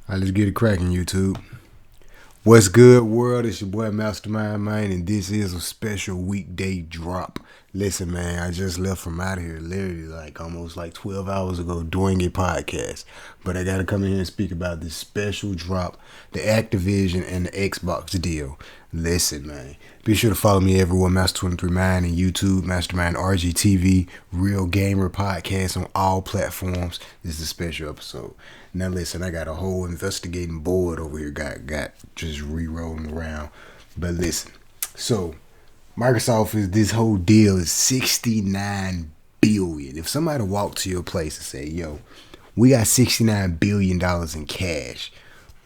All right, let's get it cracking, YouTube. What's good, world? It's your boy Mastermind Man, and this is a special weekday drop. Listen, man, I just left from out of here literally like almost like 12 hours ago doing a podcast. But I got to come in here and speak about this special drop, the Activision and the Xbox deal. Listen, man, be sure to follow me everywhere, Master239 and YouTube, Mastermind RGTV, Real Gamer Podcast on all platforms. This is a special episode. Now listen, I got a whole investigating board over here, got just re-rolling around. But listen, so Microsoft is this whole deal is $69 billion. If somebody walked to your place and say, "Yo, we got $69 billion in cash.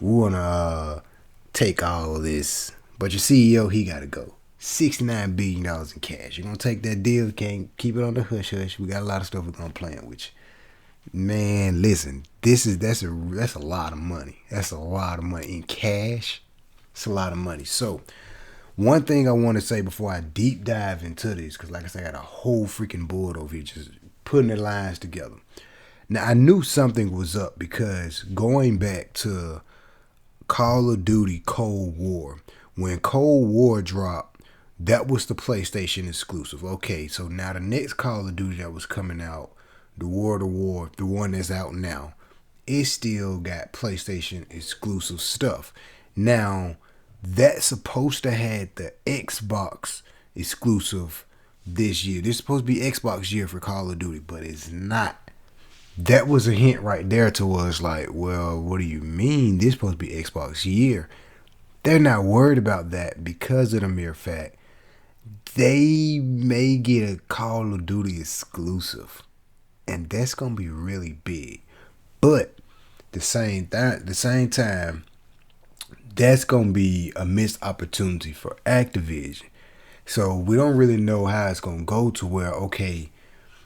We wanna take all of this," but your CEO he gotta go. $69 billion in cash. You're gonna take that deal? Can't keep it on the hush hush. We got a lot of stuff we're gonna plan with you. Man, listen, that's a lot of money. That's a lot of money in cash. It's a lot of money. So, one thing I want to say before I deep dive into this, because like I said, I got a whole freaking board over here just putting the lines together. Now, I knew something was up because going back to Call of Duty Cold War, when Cold War dropped, that was the PlayStation exclusive. Okay, so now the next Call of Duty that was coming out, the War of War, the one that's out now, it still got PlayStation exclusive stuff. Now, that's supposed to have the Xbox exclusive this year. This is supposed to be Xbox year for Call of Duty, but it's not. That was a hint right there to us, like, well, what do you mean? This is supposed to be Xbox year. They're not worried about that because of the mere fact they may get a Call of Duty exclusive. And that's gonna be really big, but the same time, that's gonna be a missed opportunity for Activision. So we don't really know how it's gonna go to where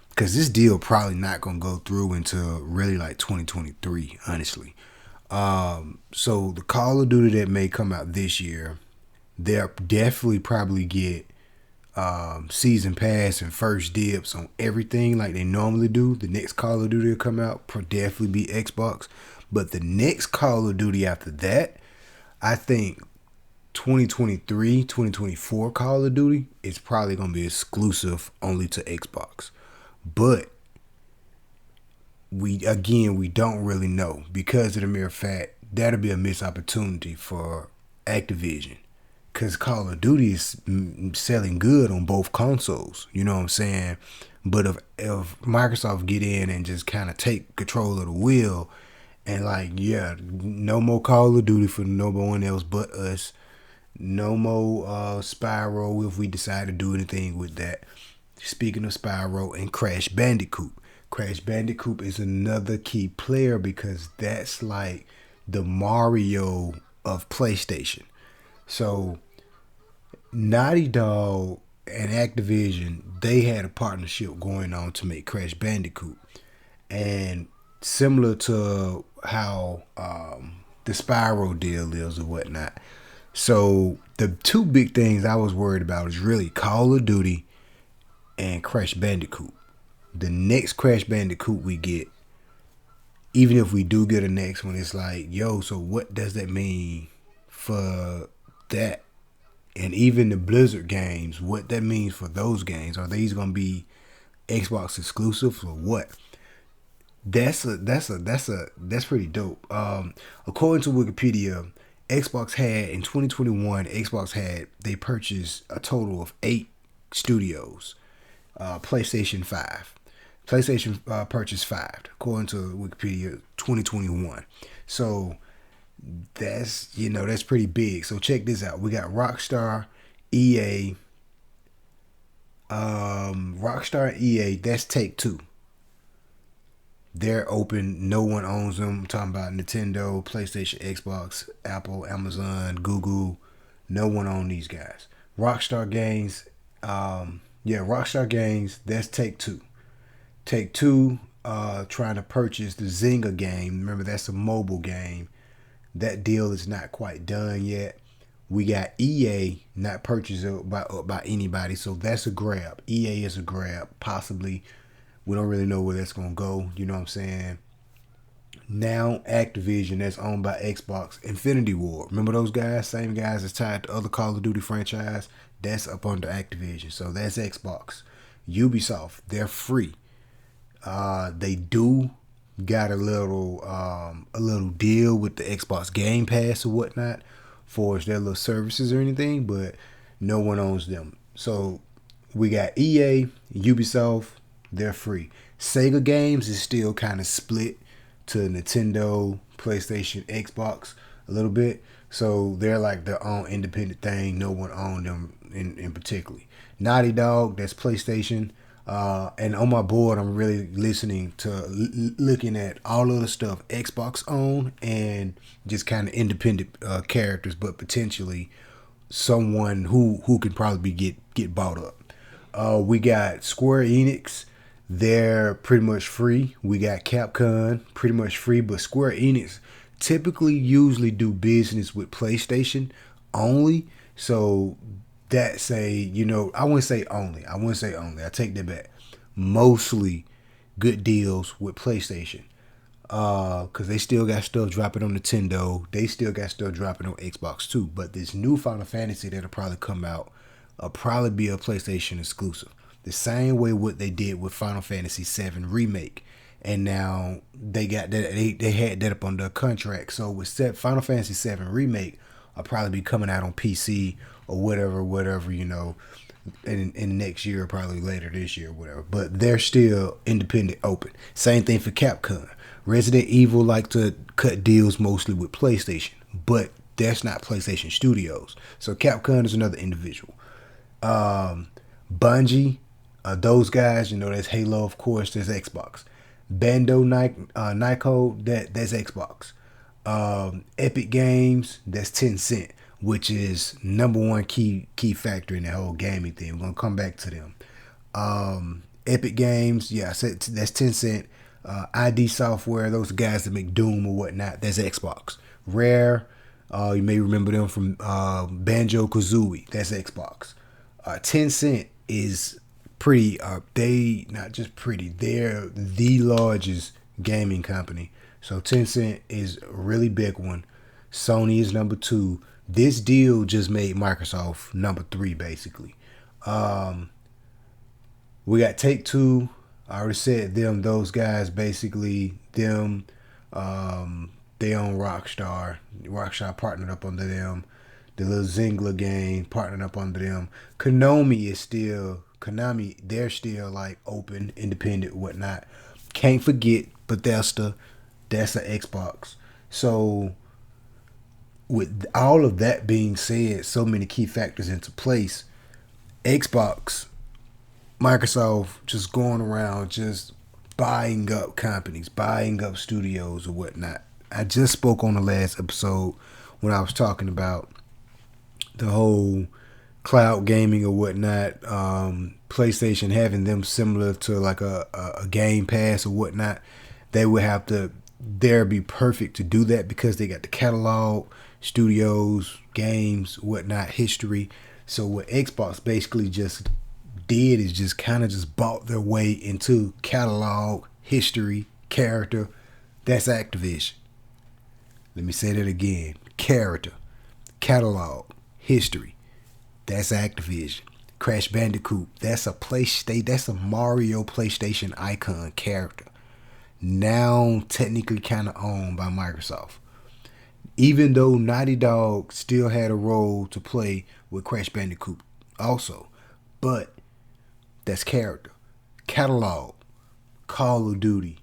because this deal probably not gonna go through until really like 2023, honestly. So the Call of Duty that may come out this year, they'll definitely probably get season pass and first dibs on everything like they normally do. The next Call of Duty will come out, definitely be Xbox. But the next Call of Duty after that, I think 2023, 2024 Call of Duty is probably going to be exclusive only to Xbox. But we don't really know because of the mere fact that'll be a missed opportunity for Activision. Because Call of Duty is selling good on both consoles. You know what I'm saying? But if Microsoft get in and just kind of take control of the wheel and no more Call of Duty for no one else but us. No more Spyro if we decide to do anything with that. Speaking of Spyro and Crash Bandicoot. Crash Bandicoot is another key player because that's like the Mario of PlayStation. So Naughty Dog and Activision, they had a partnership going on to make Crash Bandicoot. And similar to how the Spyro deal is or whatnot. So the two big things I was worried about is really Call of Duty and Crash Bandicoot. The next Crash Bandicoot we get, even if we do get a next one, it's like, yo, so what does that mean for that? And even the Blizzard games, what that means for those games. Are these gonna be Xbox exclusive or what? That's pretty dope. According to Wikipedia, Xbox had in 2021, they purchased a total of 8 studios. PlayStation 5. PlayStation purchased 5, according to Wikipedia, 2021. So that's pretty big. So check this out. We got Rockstar, EA. Rockstar and EA, that's Take-Two. They're open. No one owns them. I'm talking about Nintendo, PlayStation, Xbox, Apple, Amazon, Google. No one owns these guys. Rockstar Games. Rockstar Games, that's Take-Two. Take-Two trying to purchase the Zynga game. Remember, that's a mobile game. That deal is not quite done yet. We got EA not purchased by anybody, so that's a grab. EA is a grab, possibly. We don't really know where that's going to go. You know what I'm saying? Now Activision, that's owned by Xbox, Infinity Ward. Remember those guys? Same guys that's tied to other Call of Duty franchise. That's up under Activision. So that's Xbox. Ubisoft, they're free. They do got a little deal with the Xbox Game Pass or whatnot for their little services or anything, but no one owns them. So we got EA, Ubisoft, they're free. Sega games is still kind of split to Nintendo, PlayStation, Xbox a little bit. So they're like their own independent thing. No one owned them in particularly. Naughty Dog, that's PlayStation. And on my board, I'm really listening to looking at all of the stuff Xbox own and just kind of independent characters, but potentially someone who could probably get bought up. We got Square Enix. They're pretty much free. We got Capcom, pretty much free, but Square Enix typically usually do business with PlayStation only. So that's I wouldn't say only. I take that back. Mostly good deals with PlayStation. Because they still got stuff dropping on Nintendo. They still got stuff dropping on Xbox too. But this new Final Fantasy that'll probably come out will probably be a PlayStation exclusive. The same way what they did with Final Fantasy VII Remake. And now they got that they had that up on their contract. So with Final Fantasy VII Remake will probably be coming out on PC or whatever, in next year or probably later this year or whatever. But they're still independent open. Same thing for Capcom. Resident Evil like to cut deals mostly with PlayStation, but that's not PlayStation Studios. So Capcom is another individual. Bungie, those guys, that's Halo, of course, there's Xbox. Nyko, that's Xbox. Epic Games, that's Tencent, which is number one key factor in the whole gaming thing. We're gonna come back to them. Epic Games, yeah, I said that's Tencent. ID Software, those guys that make Doom or whatnot, that's Xbox. Rare, you may remember them from Banjo-Kazooie, that's Xbox. Tencent is pretty, they not just pretty, they're the largest gaming company. So Tencent is a really big one. Sony is number 2. This deal just made Microsoft number 3 basically. We got Take-Two. I already said them, those guys basically, them, they own Rockstar. Rockstar partnered up under them. The little Zynga game partnered up under them. Konami, they're still like open, independent, whatnot. Can't forget Bethesda, that's an Xbox. So with all of that being said, so many key factors into place, Xbox, Microsoft just going around just buying up companies, buying up studios or whatnot. I just spoke on the last episode when I was talking about the whole cloud gaming or whatnot, PlayStation having them similar to like a Game Pass or whatnot. They would have to, they'd be perfect to do that because they got the catalog, studios, games, whatnot, history. So what Xbox basically just did is just kind of just bought their way into catalog, history, character. That's Activision. Let me say that again. Character, catalog, history. That's Activision. Crash Bandicoot. That's a Mario PlayStation icon character. Now technically kind of owned by Microsoft. Even though Naughty Dog still had a role to play with Crash Bandicoot also. But that's character. Catalog. Call of Duty.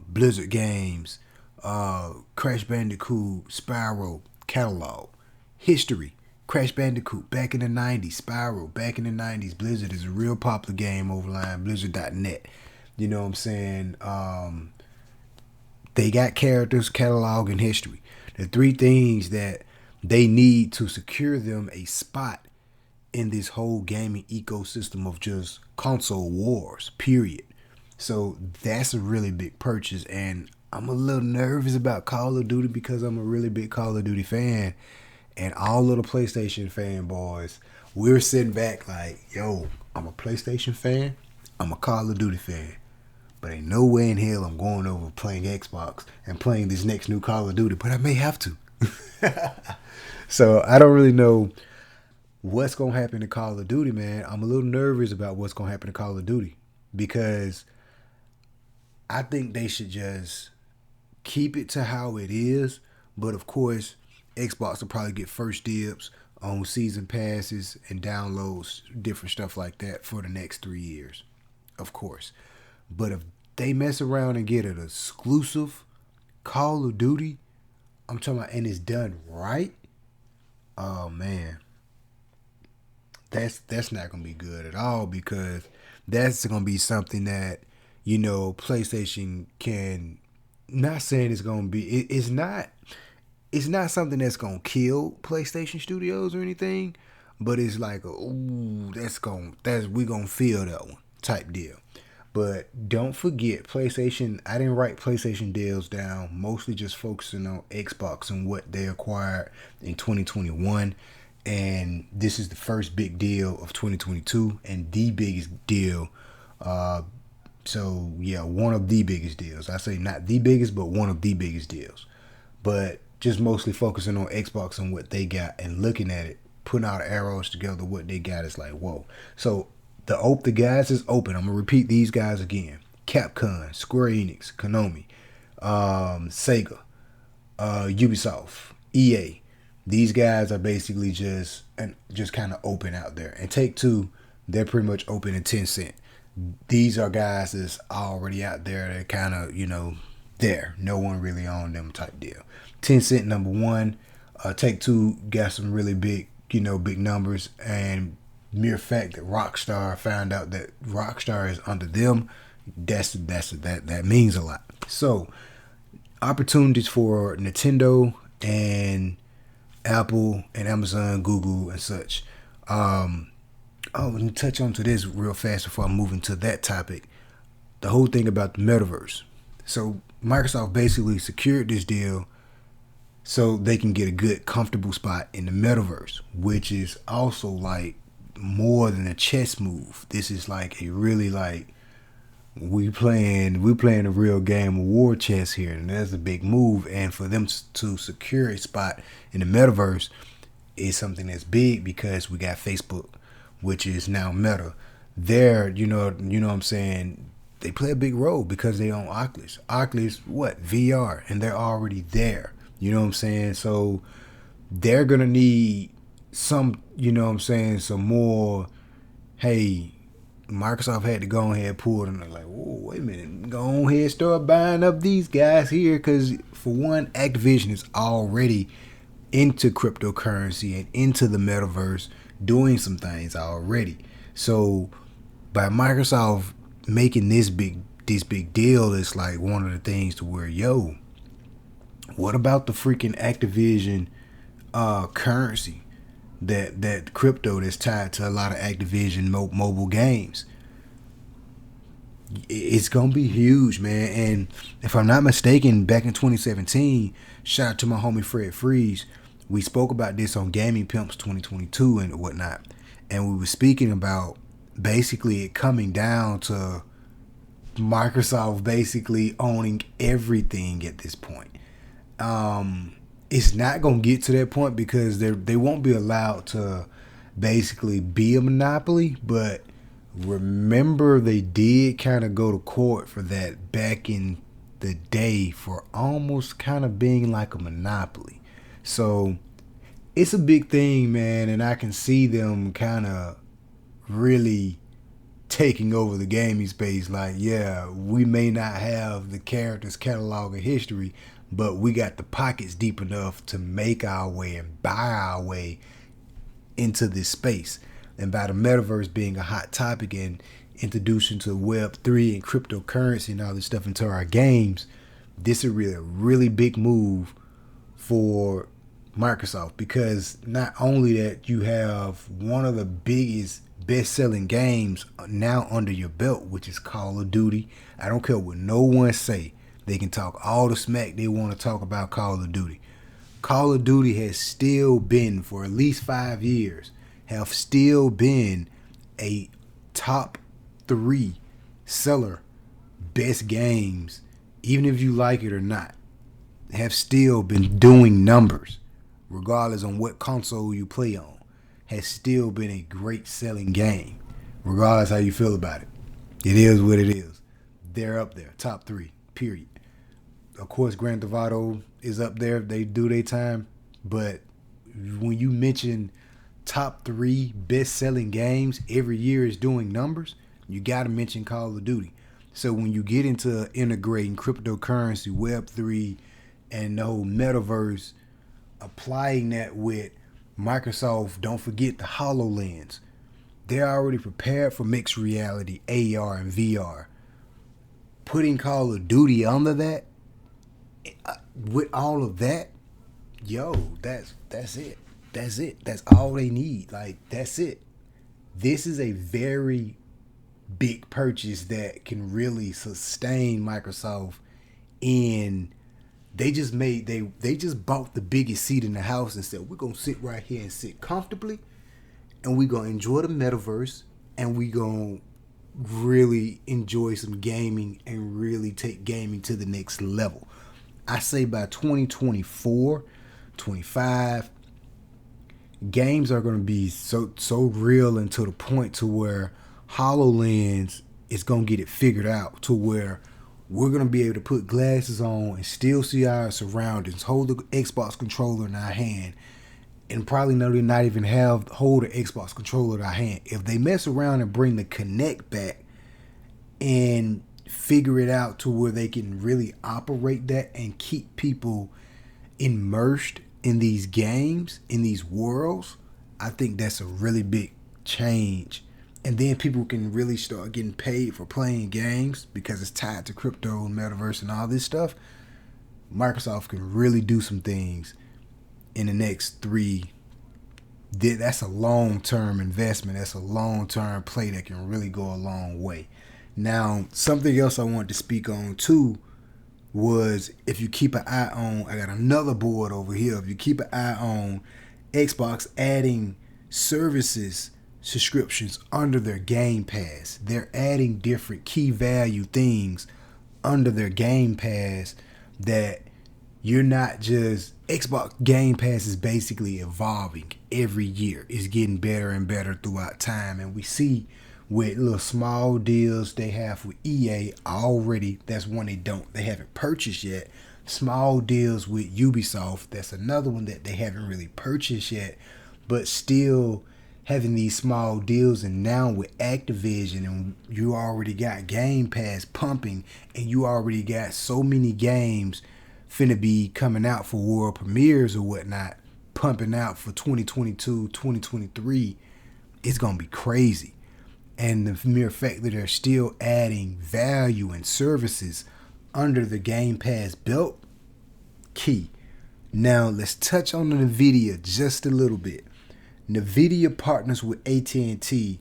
Blizzard Games. Crash Bandicoot. Spyro. Catalog. History. Crash Bandicoot back in the 90s. Spyro back in the 90s. Blizzard is a real popular game overline. Blizzard.net. You know what I'm saying? They got characters, catalog, and history. The 3 things that they need to secure them a spot in this whole gaming ecosystem of just console wars, period. So that's a really big purchase, and I'm a little nervous about Call of Duty because I'm a really big Call of Duty fan, and all of the PlayStation fanboys, we're sitting back like, yo, I'm a PlayStation fan, I'm a Call of Duty fan. but ain't no way in hell I'm going over playing Xbox and playing this next new Call of Duty, but I may have to. So I don't really know what's going to happen to Call of Duty, man. I'm a little nervous about what's going to happen to Call of Duty because I think they should just keep it to how it is. But of course, Xbox will probably get first dibs on season passes and downloads, different stuff like that for the next 3 years, of course. But if they mess around and get an exclusive Call of Duty, I'm talking about, and it's done right, oh man, that's not gonna be good at all, because that's gonna be something that, you know, PlayStation can, not saying it's gonna be, it's not something that's gonna kill PlayStation Studios or anything, but it's like, ooh, we gonna feel that one type deal. But don't forget, PlayStation, I didn't write PlayStation deals down, mostly just focusing on Xbox and what they acquired in 2021. And this is the first big deal of 2022 and the biggest deal. So, yeah, one of the biggest deals. I say not the biggest, but one of the biggest deals. But just mostly focusing on Xbox and what they got and looking at it, putting all the arrows together, what they got is like, whoa. So, the guys is open. I'm going to repeat these guys again. Capcom, Square Enix, Konami, Sega, Ubisoft, EA. These guys are basically just kind of open out there. And Take-Two, they're pretty much open in Tencent. These are guys that's already out there. They're kind of, you know, there. No one really on them type deal. Tencent, number one. Take-Two got some really big, you know, big numbers. And mere fact that Rockstar found out that Rockstar is under them, that means a lot. So, opportunities for Nintendo and Apple and Amazon, Google, and such. Let me touch on to this real fast before I move into that topic. The whole thing about the metaverse. So, Microsoft basically secured this deal so they can get a good, comfortable spot in the metaverse, which is also like more than a chess move. This is like a really like we playing a real game of war chess here, and that's a big move. And for them to secure a spot in the metaverse is something that's big, because we got Facebook, which is now Meta. There, you know what I'm saying, they play a big role because they own Oculus. Oculus, what? VR, and they're already there. You know what I'm saying? So they're gonna need some, you know what I'm saying, some more. Hey, Microsoft had to go ahead and pull it, and they're like, whoa, wait a minute, go ahead and start buying up these guys here, because for one, Activision is already into cryptocurrency and into the metaverse, doing some things already. So by Microsoft making this big deal, it's like one of the things to where, yo, what about the freaking Activision currency? That crypto that's tied to a lot of Activision mobile games. It's gonna be huge, man. And if I'm not mistaken, back in 2017, shout out to my homie Fred Freeze, we spoke about this on Gaming Pimps 2022 and whatnot, and we were speaking about basically it coming down to Microsoft basically owning everything at this point. It's not going to get to that point because they won't be allowed to basically be a monopoly. But remember, they did kind of go to court for that back in the day, for almost kind of being like a monopoly. So it's a big thing, man. And I can see them kind of really taking over the gaming space. Like, yeah, we may not have the characters catalog of history, but we got the pockets deep enough to make our way and buy our way into this space. And by the metaverse being a hot topic and introducing to Web3 and cryptocurrency and all this stuff into our games, this is really a really big move for Microsoft, because not only that, you have one of the biggest best-selling games now under your belt, which is Call of Duty. I don't care what no one say. They can talk all the smack they want to talk about Call of Duty. Call of Duty has still been, for at least 5 years, have still been a top 3 seller best games, even if you like it or not, have still been doing numbers, regardless on what console you play on, has still been a great selling game, regardless how you feel about it. It is what it is. They're up there, top 3, period. Of course, Grand Theft Auto is up there. They do their time. But when you mention top 3 best-selling games every year is doing numbers, you got to mention Call of Duty. So when you get into integrating cryptocurrency, Web3, and the whole metaverse, applying that with Microsoft, don't forget the HoloLens. They're already prepared for mixed reality, AR and VR. Putting Call of Duty under that, with all of that, yo, that's it. That's it. That's all they need. Like, that's it. This is a very big purchase that can really sustain Microsoft. And they just bought the biggest seat in the house and said, we're gonna sit right here and sit comfortably, and we're gonna enjoy the metaverse, and we're gonna really enjoy some gaming and really take gaming to the next level. I say by 2024, 25, games are going to be so real, and to the point to where HoloLens is going to get it figured out to where we're going to be able to put glasses on and still see our surroundings, hold the Xbox controller in our hand, and probably not even hold the Xbox controller in our hand. If they mess around and bring the Kinect back and figure it out to where they can really operate that and keep people immersed in these games, in these worlds, I think that's a really big change. And then people can really start getting paid for playing games because it's tied to crypto and metaverse and all this stuff. Microsoft can really do some things in the next 3. That's a long-term investment. That's a long-term play that can really go a long way. Now, something else I wanted to speak on too was, if you keep an eye on, I got another board over here. If you keep an eye on Xbox adding services, subscriptions under their Game Pass. They're adding different key value things under their Game Pass that you're not just... Xbox Game Pass is basically evolving every year. It's getting better and better throughout time. And we see with little small deals they have with EA already. That's one they haven't purchased yet. Small deals with Ubisoft. That's another one that they haven't really purchased yet, but still having these small deals. And now with Activision, and you already got Game Pass pumping, and you already got so many games finna be coming out for world premieres or whatnot, pumping out for 2022, 2023. It's gonna be crazy. And the mere fact that they're still adding value and services under the Game Pass belt, key. Now let's touch on Nvidia just a little bit. Nvidia partners with AT&T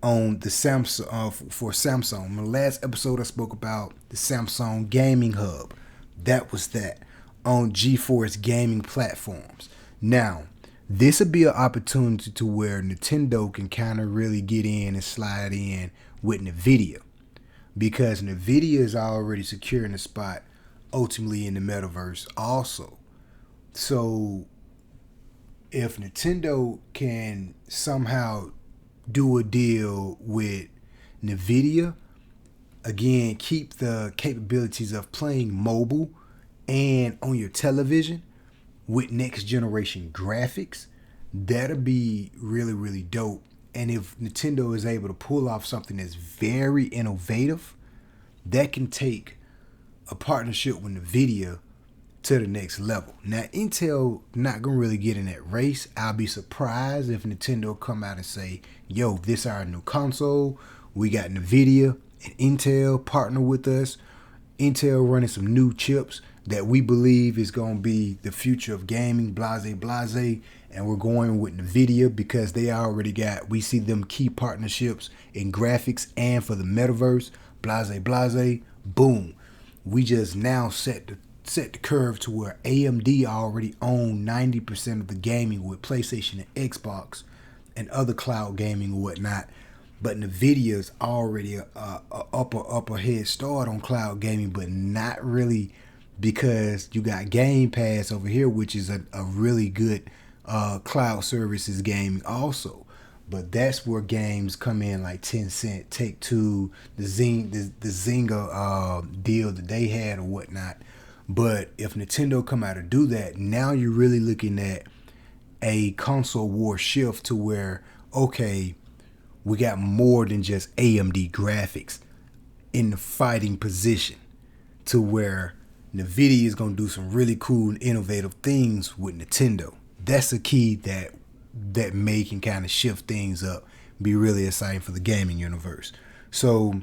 on the Samsung for Samsung. In the last episode I spoke about the Samsung Gaming Hub. That was that on GeForce gaming platforms. Now, this would be an opportunity to where Nintendo can kind of really get in and slide in with Nvidia, because Nvidia is already securing a spot ultimately in the metaverse also. So if Nintendo can somehow do a deal with Nvidia, again, keep the capabilities of playing mobile and on your television with next generation graphics, that'll be really, really dope. And if Nintendo is able to pull off something that's very innovative, that can take a partnership with Nvidia to the next level. Now, Intel not gonna really get in that race. I'll be surprised if Nintendo come out and say, yo, this is our new console. We got Nvidia and Intel partner with us. Intel running some new chips that we believe is going to be the future of gaming, blase, and we're going with Nvidia because they already we see them key partnerships in graphics and for the metaverse, blase, boom. We just now set the curve to where AMD already own 90% of the gaming with PlayStation and Xbox and other cloud gaming and whatnot. But Nvidia's already a upper head start on cloud gaming, but not really, because you got Game Pass over here, which is a really good cloud services gaming also. But that's where games come in like Tencent, Take Two, the Zynga deal that they had or whatnot. But if Nintendo come out to do that, now you're really looking at a console war shift to where, okay, we got more than just AMD graphics in the fighting position, to where Nvidia is going to do some really cool and innovative things with Nintendo. That's a key that may can kind of shift things up, be really exciting for the gaming universe. So,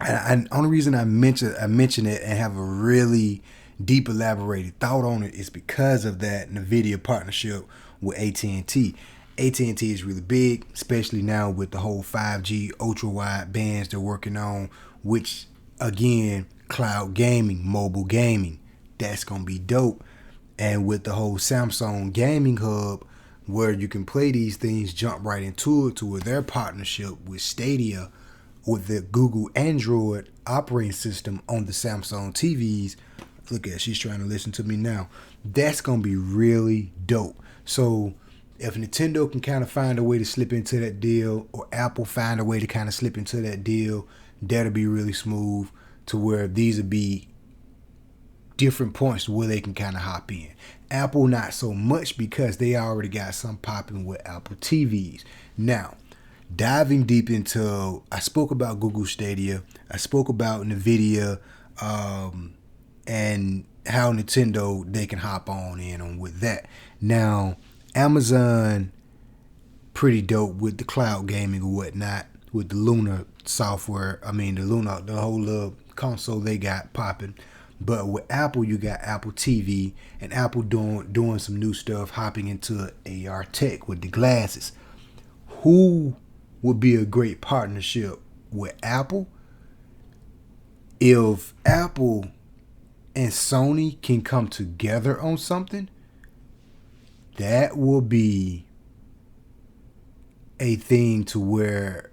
and only reason I mention it and have a really deep elaborated thought on it is because of that Nvidia partnership with AT&T. AT&T is really big, especially now with the whole 5G ultra wide bands they're working on, which again, cloud gaming, mobile gaming, that's gonna be dope. And with the whole Samsung gaming hub, where you can play these things, jump right into it, to where their partnership with Stadia, with the Google Android operating system on the Samsung TVs. Look at, she's trying to listen to me now. That's gonna be really dope. So if Nintendo can kind of find a way to slip into that deal, or Apple find a way to kind of slip into that deal, that'll be really smooth, to where these would be different points where they can kind of hop in. Apple not so much, because they already got some popping with Apple TVs. Now, diving deep into, I spoke about Google Stadia, I spoke about Nvidia, and how Nintendo, they can hop on with that. Now, Amazon, pretty dope with the cloud gaming or whatnot, with the Luna software. I mean, the whole little console they got popping. But with Apple, you got Apple TV, and Apple doing some new stuff, hopping into AR tech with the glasses. Who would be a great partnership with Apple? If Apple and Sony can come together on something, that will be a thing to where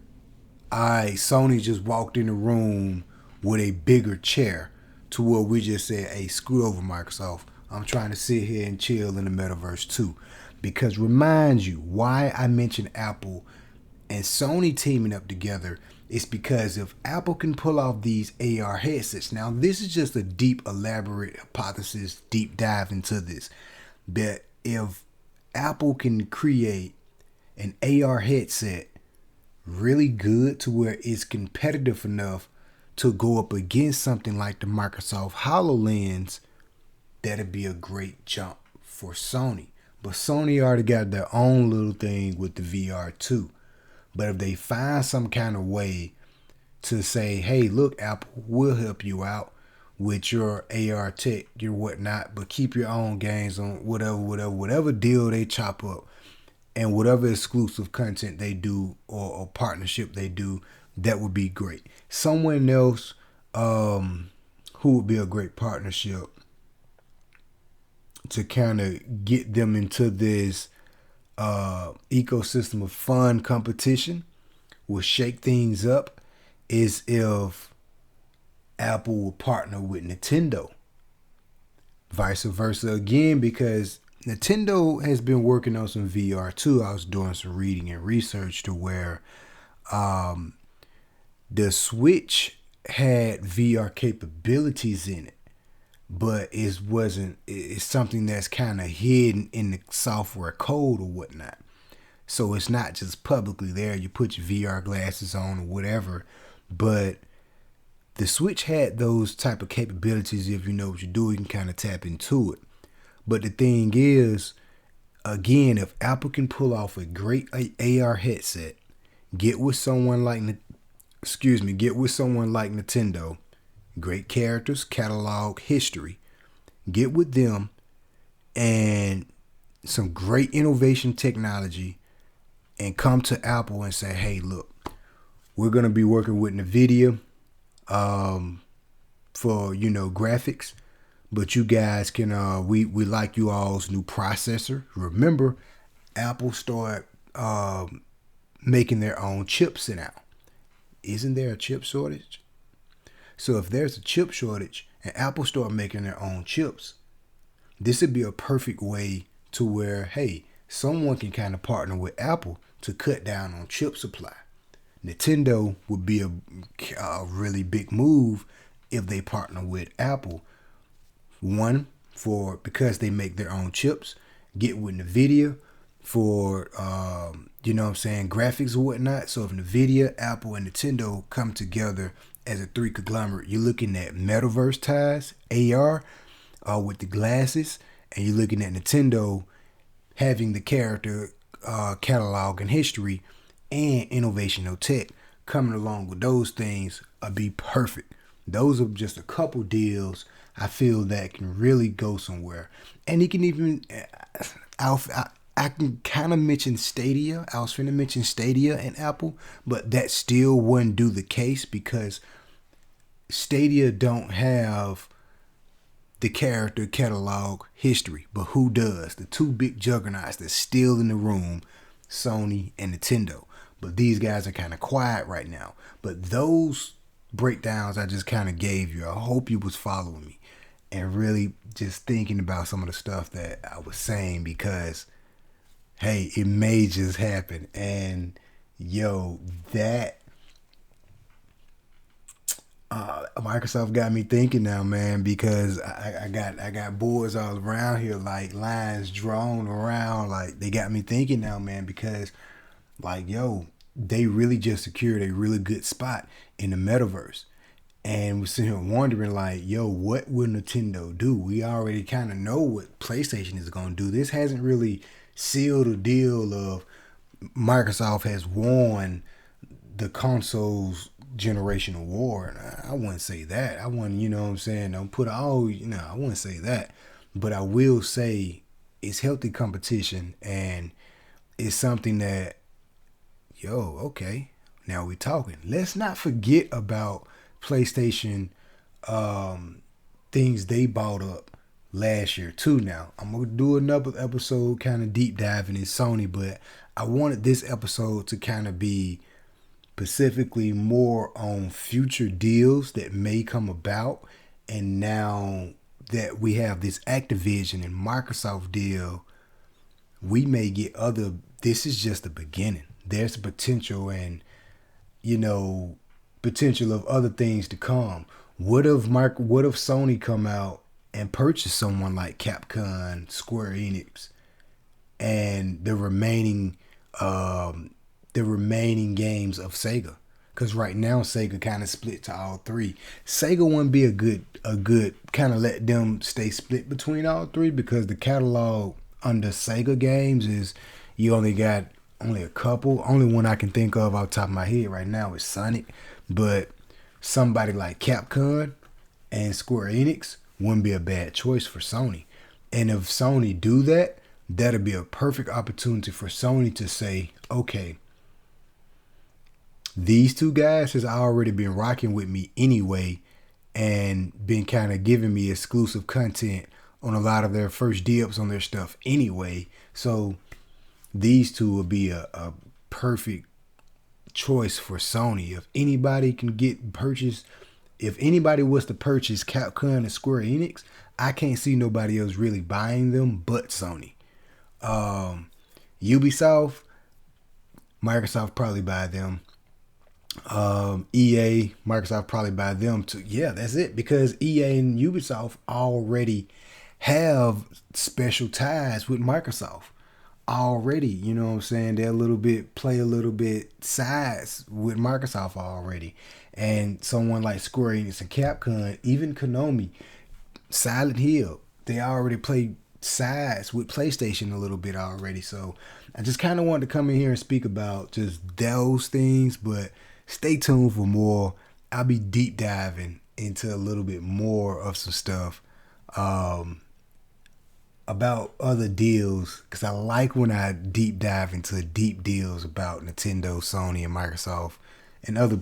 Sony just walked in the room with a bigger chair, to where we just said, hey, screw over Microsoft. I'm trying to sit here and chill in the metaverse too. Because remind you, why I mentioned Apple and Sony teaming up together is because if Apple can pull off these AR headsets, now this is just a deep, elaborate hypothesis, deep dive into this, that if Apple can create an AR headset really good to where it's competitive enough to go up against something like the Microsoft HoloLens, that'd be a great jump for Sony. But Sony already got their own little thing with the VR too. But if they find some kind of way to say, hey, look, Apple, we'll help you out with your AR tech, your whatnot, but keep your own games on whatever deal they chop up, and whatever exclusive content they do, or partnership they do, that would be great. Someone else who would be a great partnership to kind of get them into this ecosystem of fun competition, will shake things up, is if Apple will partner with Nintendo. Vice versa again, because Nintendo has been working on some VR too. I was doing some reading and research to where the Switch had VR capabilities in it, but it's something that's kind of hidden in the software code or whatnot. So it's not just publicly there. You put your VR glasses on or whatever, but the Switch had those type of capabilities. If you know what you're doing, you can kind of tap into it. But the thing is, again, if Apple can pull off a great AR headset, get with someone like Nintendo, great characters, catalog, history, get with them, and some great innovation technology, and come to Apple and say, hey, look, we're going to be working with Nvidia for, graphics, but you guys can, we like you all's new processor. Remember, Apple started making their own chips now. Isn't there a chip shortage? So if there's a chip shortage and Apple start making their own chips, this would be a perfect way to where, hey, someone can kind of partner with Apple to cut down on chip supply. Nintendo would be a really big move if they partner with Apple. One, because they make their own chips, get with Nvidia for, graphics or whatnot. So if Nvidia, Apple, and Nintendo come together as a three conglomerate, you're looking at metaverse ties, AR, with the glasses, and you're looking at Nintendo having the character catalog and history and innovational tech coming along with those things would be perfect. Those are just a couple deals I feel that can really go somewhere. And he can even, I can kind of mention Stadia. I was finna mention Stadia and Apple, but that still wouldn't do the case because Stadia don't have the character catalog history. But who does? The two big juggernauts that's still in the room, Sony and Nintendo. But these guys are kind of quiet right now. But those breakdowns I just kind of gave you, I hope you was following me and really just thinking about some of the stuff that I was saying because, hey, it may just happen. And, that Microsoft got me thinking now, man, because I got boards all around here, like lines drawn around, like they got me thinking now, man, because they really just secured a really good spot in the metaverse. And we're sitting here wondering, what will Nintendo do? We already kind of know what PlayStation is going to do. This hasn't really sealed a deal of Microsoft has won the consoles generational war. And I wouldn't say that. I wouldn't, don't put all, I wouldn't say that. But I will say it's healthy competition and it's something that, okay, now we're talking. Let's not forget about PlayStation things they bought up last year too. Now I'm gonna do another episode kind of deep diving in Sony, but I wanted this episode to kind of be specifically more on future deals that may come about. And now that we have this Activision and Microsoft deal, we may get this is just the beginning. There's potential and potential of other things to come. What if Sony come out and purchase someone like Capcom, Square Enix, and the remaining games of Sega? Because right now Sega kind of split to all three. Sega wouldn't be a good kind of let them stay split between all three because the catalog under Sega games is you only got a couple. Only one I can think of off the top of my head right now is Sonic. But somebody like Capcom and Square Enix wouldn't be a bad choice for Sony. And if Sony do that, that'll be a perfect opportunity for Sony to say, okay, these two guys has already been rocking with me anyway and been kind of giving me exclusive content on a lot of their first dibs on their stuff anyway. So these two will be a perfect choice for Sony. If anybody was to purchase Capcom and Square Enix, I can't see nobody else really buying them but Sony. Ubisoft, Microsoft probably buy them. EA, Microsoft probably buy them too. Yeah, that's it, because EA and Ubisoft already have special ties with Microsoft already. You know what I'm saying? They play a little bit sides with Microsoft already. And someone like Square Enix and Capcom, even Konami, Silent Hill, they already play sides with PlayStation a little bit already. So I just kind of wanted to come in here and speak about just those things, but stay tuned for more. I'll be deep diving into a little bit more of some stuff about other deals, because I like when I deep dive into deep deals about Nintendo, Sony, and Microsoft and other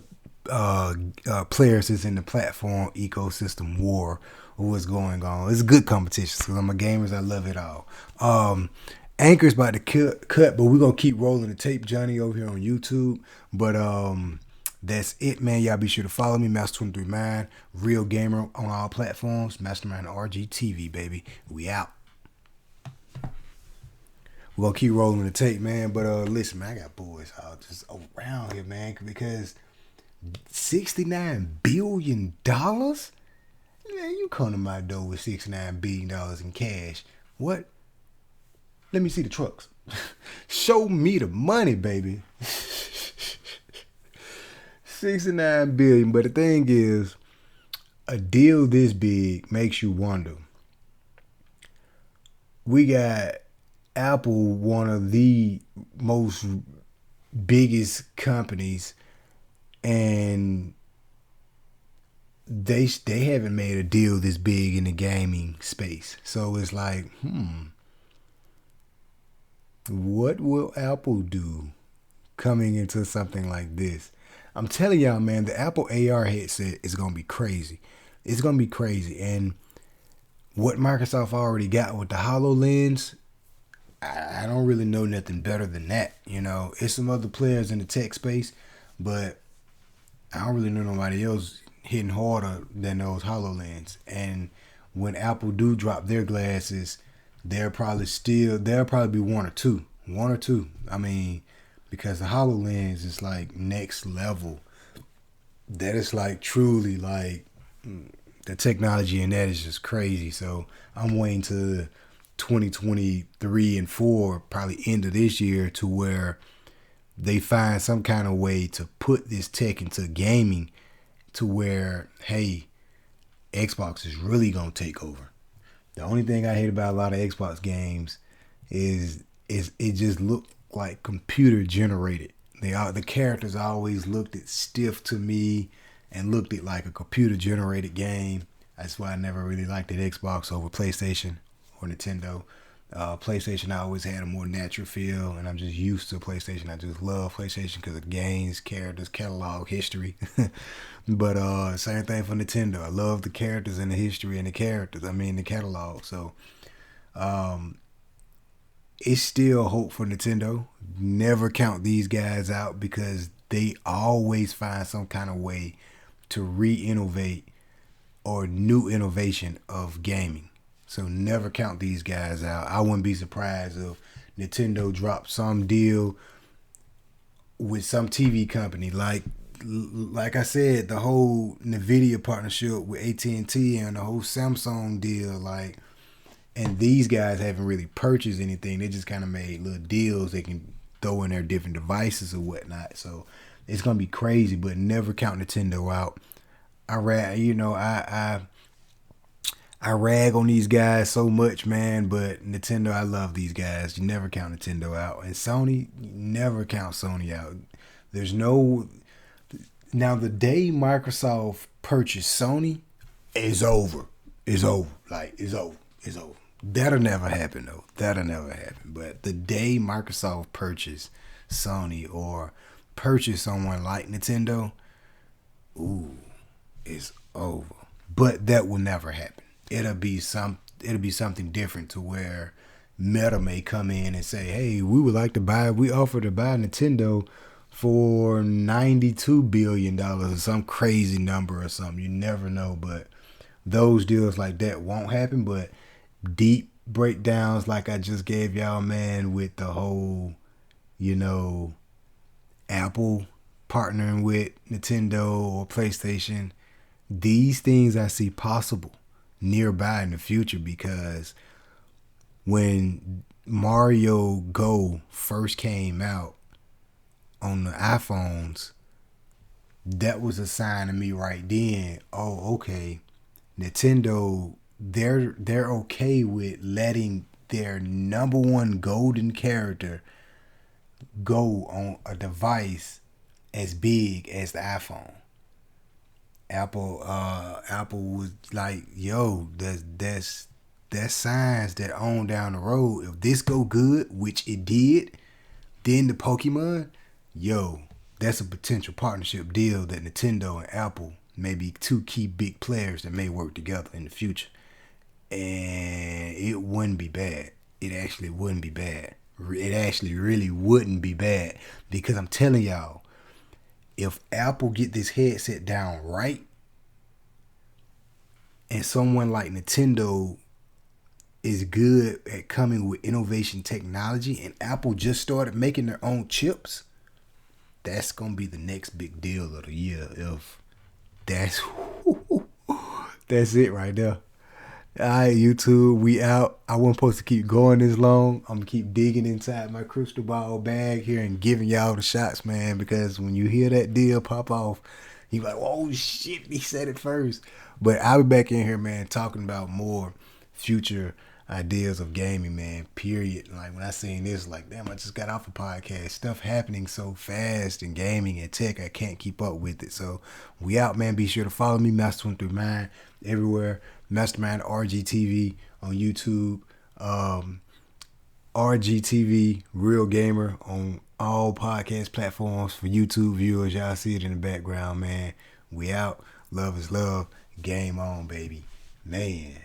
players that's in the platform ecosystem war or what's going on. It's good competition because I'm a gamer. I love it all. Anchor's about to cut, but we're gonna keep rolling the tape, Johnny, over here on YouTube. But that's it, man. Y'all be sure to follow me, Master239, Real Gamer on all platforms, Mastermind RGTV, baby. We out. We're gonna keep rolling the tape, man. But listen, man, I got boys all just around here, man, because $69 billion? Man, you come to my door with $69 billion in cash. What? Let me see the trucks. Show me the money, baby. 69 billion. But the thing is, a deal this big makes you wonder. We got Apple, one of the most biggest companies, and they haven't made a deal this big in the gaming space. So it's like, what will Apple do coming into something like this? I'm telling y'all, man, the Apple AR headset is going to be crazy. It's going to be crazy. And what Microsoft already got with the HoloLens, I don't really know nothing better than that. You know, it's some other players in the tech space, but I don't really know nobody else hitting harder than those HoloLens. And when Apple do drop their glasses, there'll probably be one or two. I mean, because the HoloLens is like next level. That is like truly like the technology in that is just crazy. So I'm waiting to 2023 and 4, probably end of this year, to where they find some kind of way to put this tech into gaming to where, hey, Xbox is really gonna take over. The only thing I hate about a lot of Xbox games is it just looked like computer generated. The characters always looked it stiff to me and looked it like a computer generated game. That's why I never really liked the Xbox over PlayStation or Nintendo. PlayStation, I always had a more natural feel, and I'm just used to PlayStation. I just love PlayStation because of games, characters, catalog, history. But same thing for Nintendo. I love the characters and the history and the catalog. So it's still hope for Nintendo. Never count these guys out because they always find some kind of way to re-innovate or new innovation of gaming. So never count these guys out. I wouldn't be surprised if Nintendo dropped some deal with some TV company. Like I said, the whole Nvidia partnership with AT&T and the whole Samsung deal, and these guys haven't really purchased anything. They just kind of made little deals they can throw in their different devices or whatnot. So it's gonna be crazy, but never count Nintendo out. I rag on these guys so much, man, but Nintendo, I love these guys. You never count Nintendo out. And Sony, you never count Sony out. Now the day Microsoft purchased Sony is over. It's over. It's over. That'll never happen, though. That'll never happen. But the day Microsoft purchased Sony or purchased someone like Nintendo, it's over. But that will never happen. It'll be something different to where Meta may come in and say, hey, we offer to buy Nintendo for $92 billion or some crazy number or something. You never know, but those deals like that won't happen. But deep breakdowns like I just gave y'all, man, with the whole, Apple partnering with Nintendo or PlayStation, these things I see possible nearby in the future, because when Mario Go first came out on the iPhones, that was a sign to me right then. Oh, okay, Nintendo, they're okay with letting their number one golden character go on a device as big as the iPhone. Apple was like, yo, that's signs that on down the road, if this go good, which it did, then the Pokemon, yo, that's a potential partnership deal that Nintendo and Apple may be two key big players that may work together in the future. And it wouldn't be bad. it actually wouldn't be bad. It actually really wouldn't be bad, because I'm telling y'all, if Apple get this headset down right, and someone like Nintendo is good at coming with innovation technology, and Apple just started making their own chips, that's gonna be the next big deal of the year. If that's that's it right there. All right, YouTube, we out. I wasn't supposed to keep going this long. I'm gonna keep digging inside my crystal ball bag here and giving y'all the shots, man. Because when you hear that deal pop off, you like, "Oh shit, he said it first." But I'll be back in here, man, talking about more future ideas of gaming, man. Period. Like when I seen this, like, damn, I just got off a podcast. Stuff happening so fast in gaming and tech, I can't keep up with it. So we out, man. Be sure to follow me, Master139, everywhere. Mastermind RGTV on YouTube, RGTV Real Gamer on all podcast platforms for YouTube viewers. Y'all see it in the background, man. We out. Love is love. Game on, baby. Man.